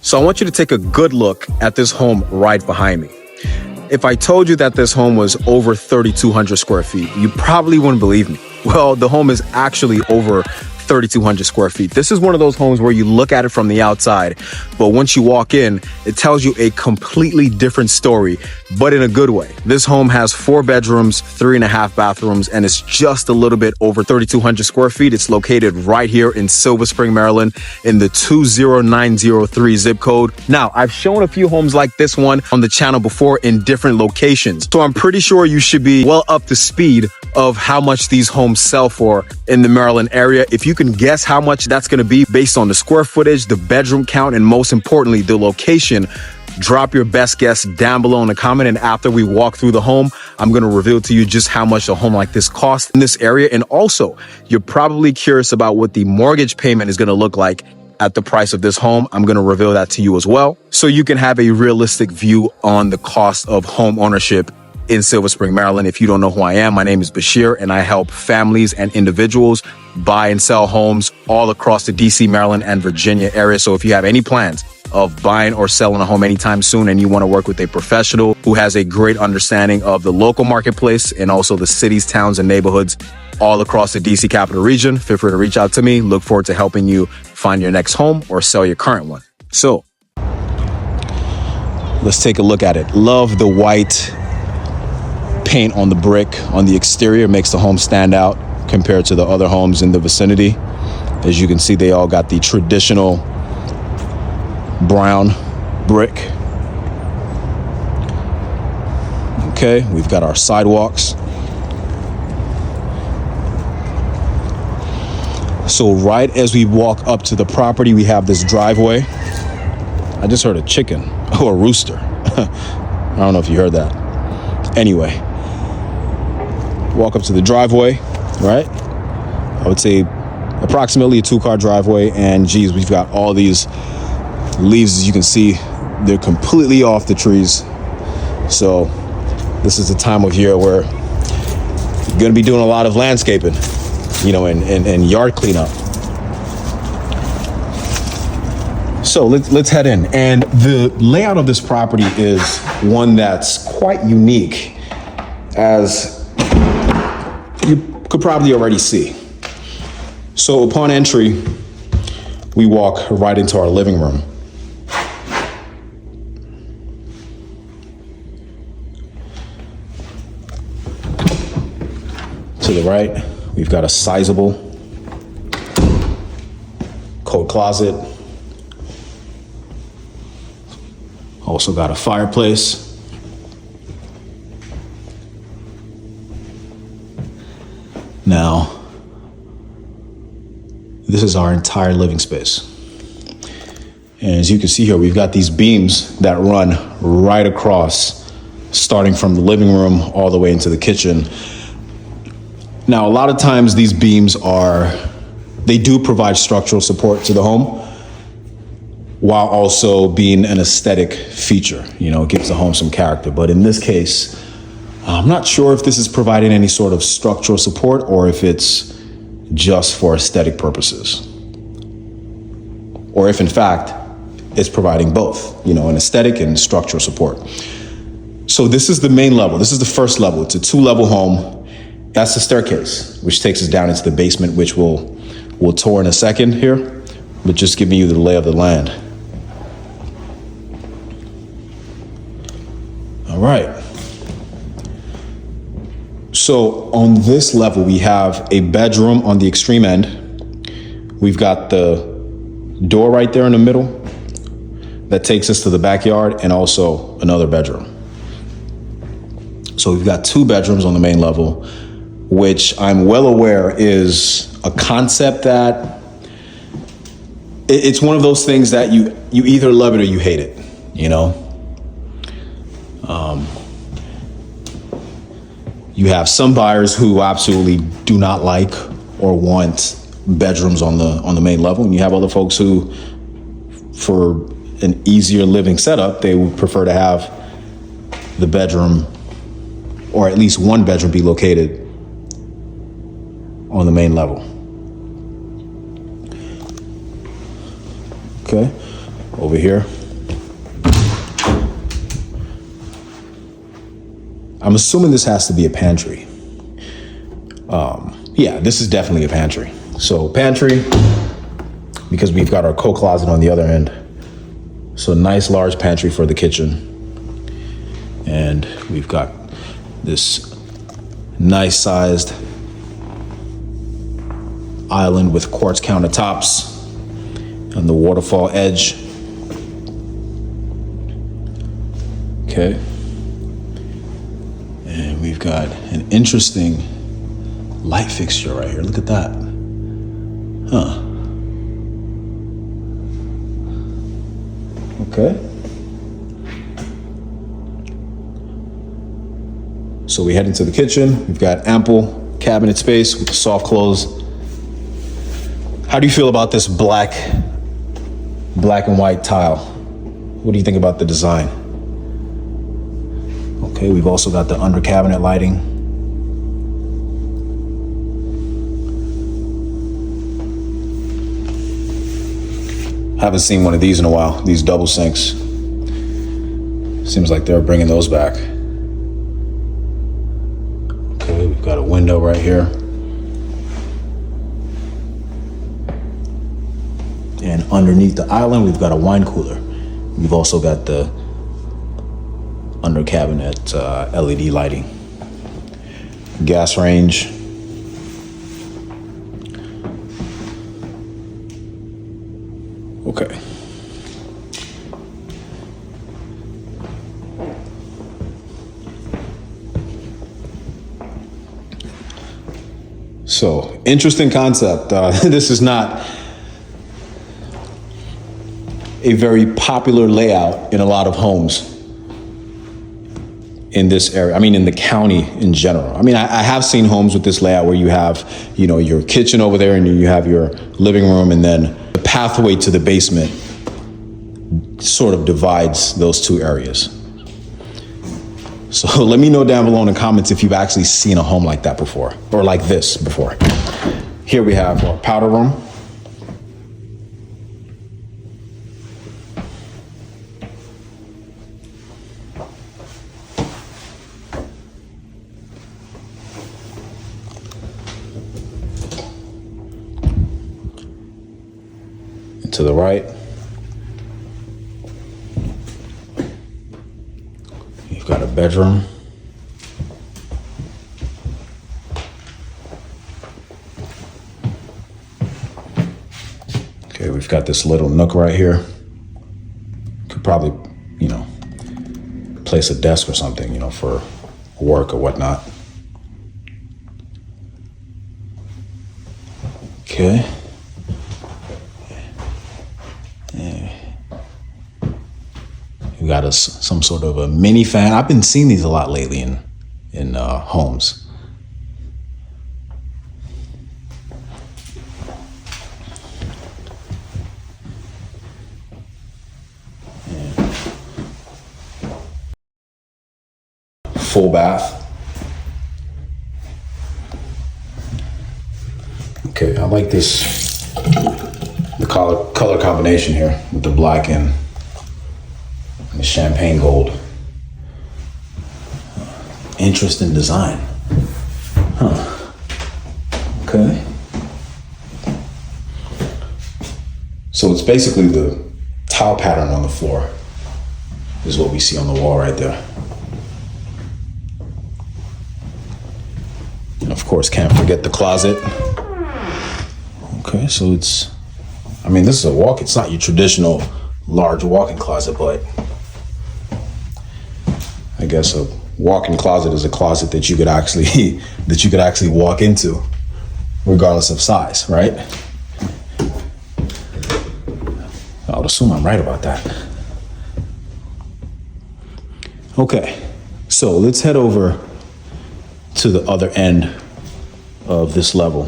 So I want you to take a good look at this home right behind me. If I told you that this home was over 3,200 square feet, you probably wouldn't believe me. Well, the home is actually over 3,200 square feet. This is one of those homes where you look at it from the outside, but once you walk in, it tells you a completely different story, but in a good way. This home has 4 bedrooms, 3.5 bathrooms, and it's just a little bit over 3,200 square feet. It's located right here in Silver Spring, Maryland, in the 20903 zip code. Now, I've shown a few homes like this one on the channel before in different locations, so I'm pretty sure you should be well up to speed of how much these homes sell for in the Maryland area. If you can guess how much that's going to be based on the square footage, the bedroom count, and most importantly, the location, drop your best guess down below in the comment. And after we walk through the home, I'm going to reveal to you just how much a home like this costs in this area. And also, you're probably curious about what the mortgage payment is going to look like at the price of this home. I'm going to reveal that to you as well, so you can have a realistic view on the cost of home ownership in Silver Spring, Maryland. If you don't know who I am, my name is Bashir, and I help families and individuals buy and sell homes all across the DC, Maryland, and Virginia area. So if you have any plans of buying or selling a home anytime soon and you want to work with a professional who has a great understanding of the local marketplace and also the cities, towns, and neighborhoods all across the DC capital region, feel free to reach out to me. Look forward to helping you find your next home or sell your current one. So let's take a look at it. Love the white paint on the brick on the exterior. Makes the home stand out compared to the other homes in the vicinity. As you can see, they all got the traditional brown brick. Okay, we've got our sidewalks. So right as we walk up to the property, we have this driveway. I just heard a chicken or a rooster. I don't know if you heard that. Anyway, walk up to the driveway, right? I would say approximately a 2-car driveway, and geez, we've got all these leaves. As you can see, they're completely off the trees. So this is the time of year where you're going to be doing a lot of landscaping, you know, and yard cleanup. So let's head in. And the layout of this property is one that's quite unique, as you could probably already see. So upon entry, we walk right into our living room. To the right, we've got a sizable coat closet. Also got a fireplace. Now, this is our entire living space. And as you can see here, we've got these beams that run right across, starting from the living room all the way into the kitchen. Now, a lot of times these beams they do provide structural support to the home, while also being an aesthetic feature. You know, it gives the home some character. But in this case, I'm not sure if this is providing any sort of structural support or if it's just for aesthetic purposes. Or if in fact, it's providing both, you know, an aesthetic and structural support. So this is the main level. This is the first level. It's a 2-level home. That's the staircase, which takes us down into the basement, which we'll tour in a second here, but just giving you the lay of the land. All right. So on this level, we have a bedroom on the extreme end. We've got the door right there in the middle that takes us to the backyard, and also another bedroom. So we've got 2 bedrooms on the main level, which I'm well aware is a concept that it's one of those things that you either love it or you hate it, you know? You have some buyers who absolutely do not like or want bedrooms on the main level, and you have other folks who, for an easier living setup, they would prefer to have the bedroom, or at least one bedroom, be located on the main level. Okay. over here. I'm assuming this has to be a pantry. Yeah, this is definitely a pantry. So pantry, because we've got our coat closet on the other end. So nice large pantry for the kitchen. And we've got this nice sized island with quartz countertops on the waterfall edge. Okay. And we've got an interesting light fixture right here. Look at that. Huh. Okay. So we head into the kitchen. We've got ample cabinet space with soft close. How do you feel about this black and white tile? What do you think about the design? Okay, we've also got the under cabinet lighting. Haven't seen one of these in a while, these double sinks. Seems like they're bringing those back. Okay, we've got a window right here. And underneath the island, we've got a wine cooler. We've also got the under cabinet LED lighting. Gas range. Okay. So, interesting concept. This is not a very popular layout in a lot of homes in this area. I mean, in the county in general. I mean, I have seen homes with this layout where you have, your kitchen over there and you have your living room, and then the pathway to the basement sort of divides those two areas. So let me know down below in the comments if you've actually seen a home like that before, or like this before. Here we have our powder room. To the right, you've got a bedroom. Okay, we've got this little nook right here. Could probably, place a desk or something, for work or whatnot. Okay. We got some sort of a mini fan. I've been seeing these a lot lately in homes. Full bath. Okay, I like the color combination here with the black and the champagne gold. Interesting design. Huh. Okay. So it's basically the tile pattern on the floor is what we see on the wall right there. And of course, can't forget the closet. Okay, so this is it's not your traditional large walk-in closet, but I guess a walk-in closet is a closet that you could actually walk into, regardless of size, right? I would assume I'm right about that. Okay, so let's head over to the other end of this level,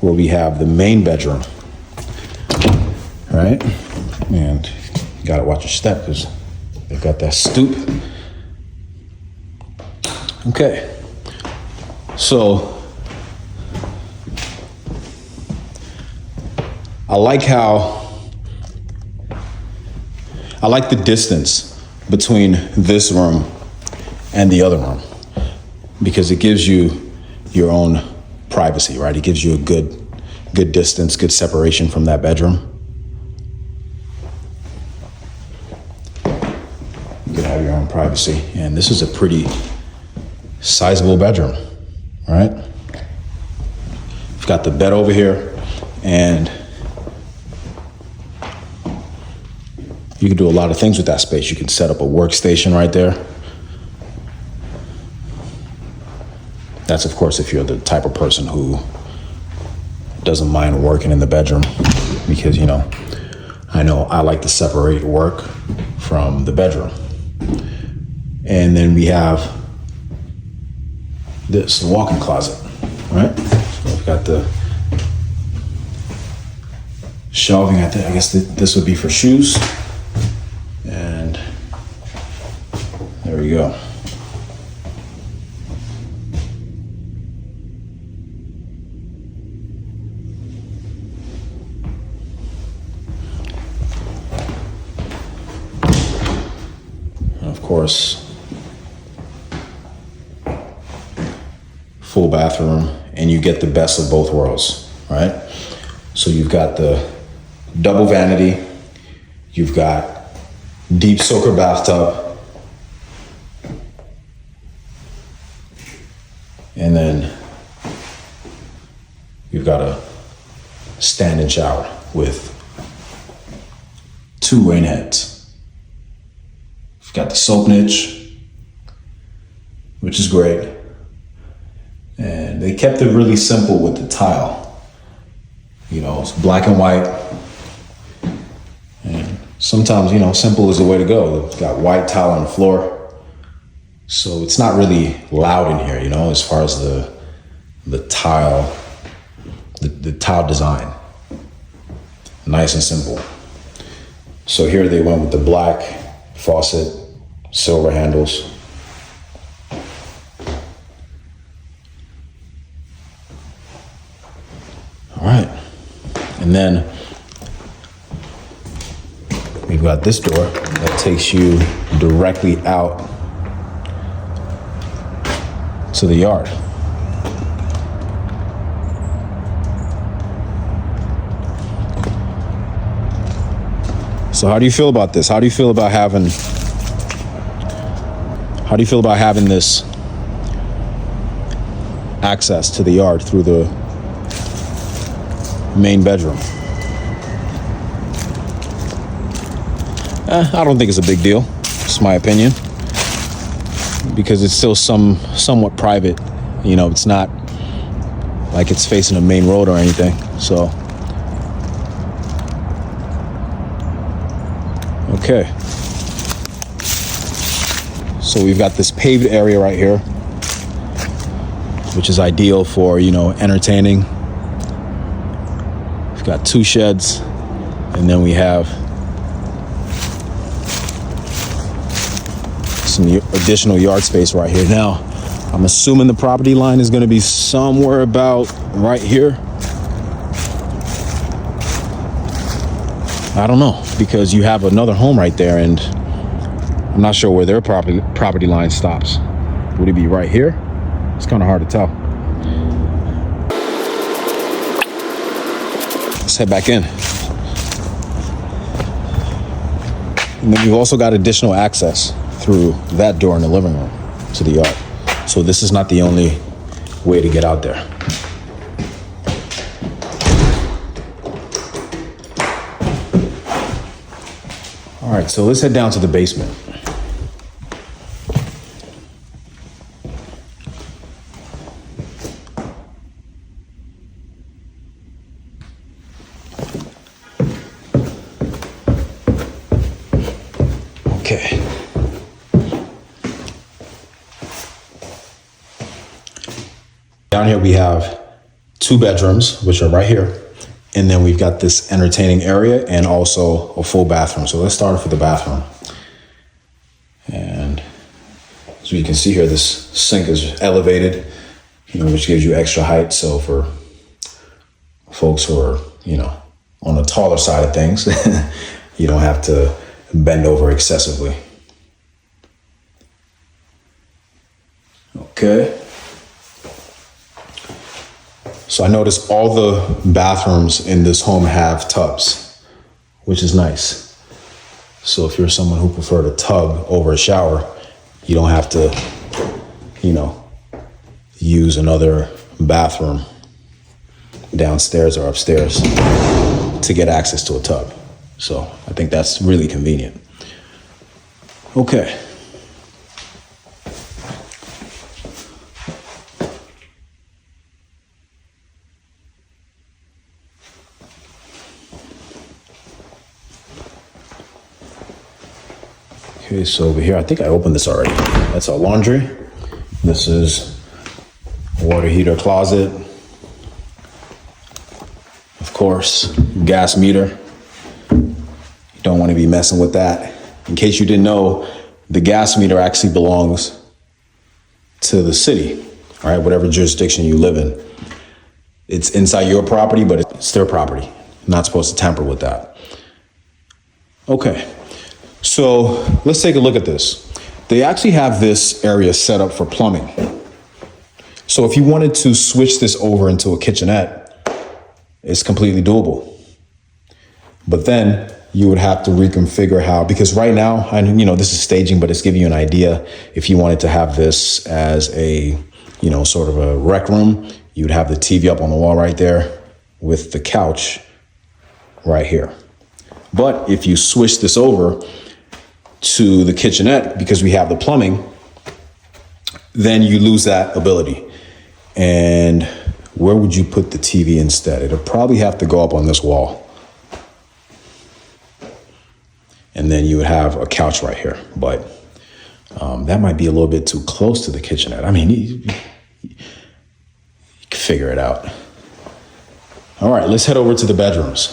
where we have the main bedroom, right? And you gotta watch your step because they've got that stoop. Okay, so I like how I like the distance between this room and the other room because it gives you your own privacy, right? It gives you a good distance, good separation from that bedroom. You can have your own privacy. And this is a pretty sizable bedroom, right? You've got the bed over here, and you can do a lot of things with that space. You can set up a workstation right there. That's, of course, if you're the type of person who doesn't mind working in the bedroom, because, you know I like to separate work from the bedroom. And then we have this walk-in closet, right? So we've got the shelving. I guess this would be for shoes. And there we go. Of course, full bathroom, and you get the best of both worlds, right? So you've got the double vanity, you've got deep soaker bathtub, and then you've got a stand-in shower with 2 rain heads. You've got the soap niche, which is great. And they kept it really simple with the tile. You know, it's black and white. And sometimes, simple is the way to go. It's got white tile on the floor. So it's not really loud in here, as far as the tile, the tile design. Nice and simple. So here they went with the black faucet, silver handles. All right. And then we've got this door that takes you directly out to the yard. So how do you feel about this? How do you feel about having this access to the yard through the main bedroom? I don't think it's a big deal. It's my opinion. Because it's still somewhat private. It's not like it's facing a main road or anything. So, okay. So we've got this paved area right here, which is ideal for, entertaining. We've got 2 sheds, and then we have some additional yard space right here. Now, I'm assuming the property line is going to be somewhere about right here. I don't know, because you have another home right there, and I'm not sure where their property line stops. Would it be right here? It's kind of hard to tell. Let's head back in. And then we've also got additional access through that door in the living room to the yard. So this is not the only way to get out there. All right, so let's head down to the basement. Okay. Down here we have 2 bedrooms, which are right here. And then we've got this entertaining area and also a full bathroom. So let's start off with the bathroom. And so you can see here, this sink is elevated, which gives you extra height. So for folks who are, on the taller side of things, you don't have to bend over excessively. Okay. So I noticed all the bathrooms in this home have tubs, which is nice. So if you're someone who preferred a tub over a shower, you don't have to, use another bathroom downstairs or upstairs to get access to a tub. So I think that's really convenient. Okay. Okay, so over here, I think I opened this already. That's our laundry. This is a water heater closet. Of course, gas meter. You don't want to be messing with that. In case you didn't know, the gas meter actually belongs to the city, all right, whatever jurisdiction you live in. It's inside your property, but it's their property. You're not supposed to tamper with that. Okay. So let's take a look at this. They actually have this area set up for plumbing. So if you wanted to switch this over into a kitchenette, it's completely doable. But then you would have to reconfigure how, because right now, this is staging, but it's giving you an idea. If you wanted to have this as a, sort of a rec room, you would have the TV up on the wall right there with the couch right here. But if you switch this over to the kitchenette, because we have the plumbing, then you lose that ability. And where would you put the TV instead? It'll probably have to go up on this wall. And then you would have a couch right here. But that might be a little bit too close to the kitchenette. I mean, you can figure it out. All right, let's head over to the bedrooms.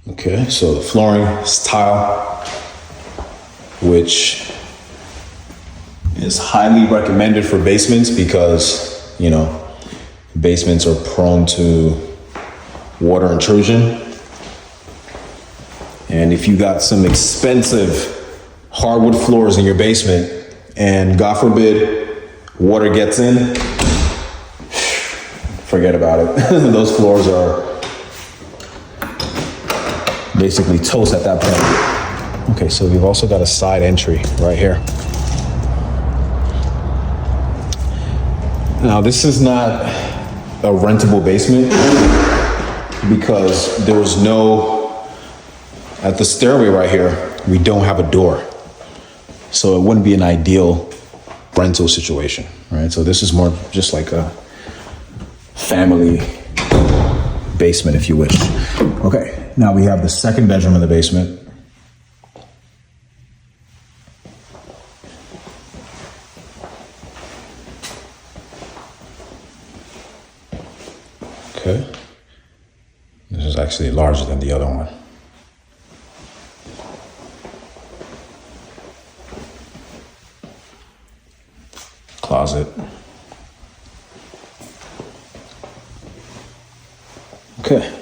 Okay, so the flooring is tile, which is highly recommended for basements because, basements are prone to water intrusion. And if you got some expensive hardwood floors in your basement and God forbid water gets in, forget about it. Those floors are basically toast at that point. Okay, so we've also got a side entry right here. Now, this is not a rentable basement because there's at the stairway right here, we don't have a door. So it wouldn't be an ideal rental situation, right? So this is more just like a family basement, if you wish. Okay. Now we have the second bedroom in the basement. Okay. This is actually larger than the other one. Closet. Okay.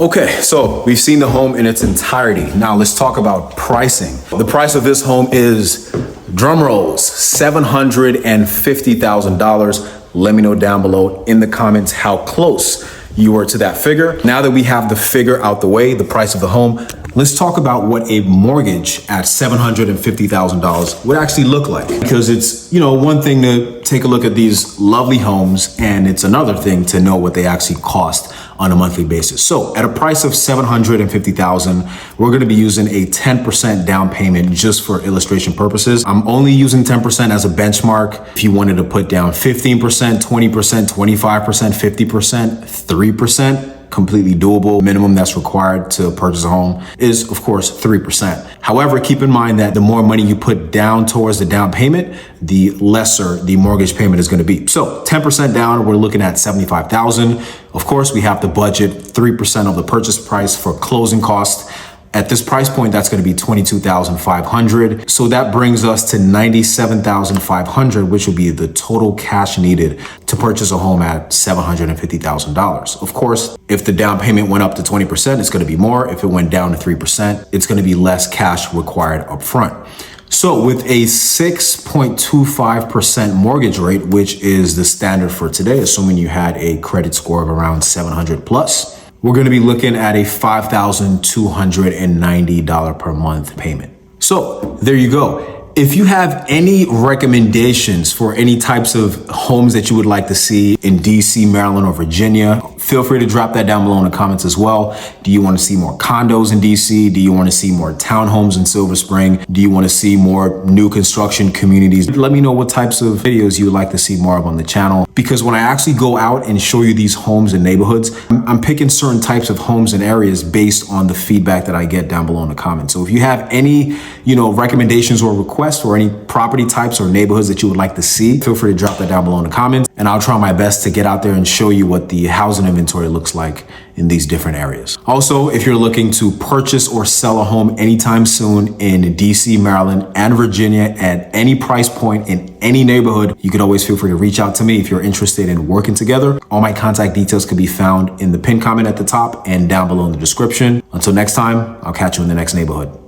Okay, so we've seen the home in its entirety. Now let's talk about pricing. The price of this home is, drum rolls, $750,000. Let me know down below in the comments how close you were to that figure. Now that we have the figure out the way, the price of the home, let's talk about what a mortgage at $750,000 would actually look like. Because it's, one thing to take a look at these lovely homes, and it's another thing to know what they actually cost on a monthly basis. So at a price of $750,000, we're gonna be using a 10% down payment just for illustration purposes. I'm only using 10% as a benchmark. If you wanted to put down 15%, 20%, 25%, 50%, 3%, completely doable. Minimum that's required to purchase a home is, of course, 3%. However, keep in mind that the more money you put down towards the down payment, the lesser the mortgage payment is going to be. So 10% down, we're looking at $75,000. Of course, we have to budget 3% of the purchase price for closing costs. At this price point, that's going to be $22,500. So that brings us to $97,500, which will be the total cash needed to purchase a home at $750,000. Of course, if the down payment went up to 20%, it's going to be more. If it went down to 3%, it's going to be less cash required up front. So with a 6.25% mortgage rate, which is the standard for today, assuming you had a credit score of around 700 plus, we're going to be looking at a $5,290 per month payment. So there you go. If you have any recommendations for any types of homes that you would like to see in DC, Maryland, or Virginia, feel free to drop that down below in the comments as well. Do you want to see more condos in DC? Do you want to see more townhomes in Silver Spring? Do you want to see more new construction communities? Let me know what types of videos you would like to see more of on the channel. Because when I actually go out and show you these homes and neighborhoods, I'm picking certain types of homes and areas based on the feedback that I get down below in the comments. So if you have any, recommendations or requests or any property types or neighborhoods that you would like to see, feel free to drop that down below in the comments, and I'll try my best to get out there and show you what the housing inventory looks like in these different areas. Also, if you're looking to purchase or sell a home anytime soon in DC, Maryland, and Virginia at any price point in any neighborhood, you can always feel free to reach out to me if you're interested in working together. All my contact details can be found in the pinned comment at the top and down below in the description. Until next time, I'll catch you in the next neighborhood.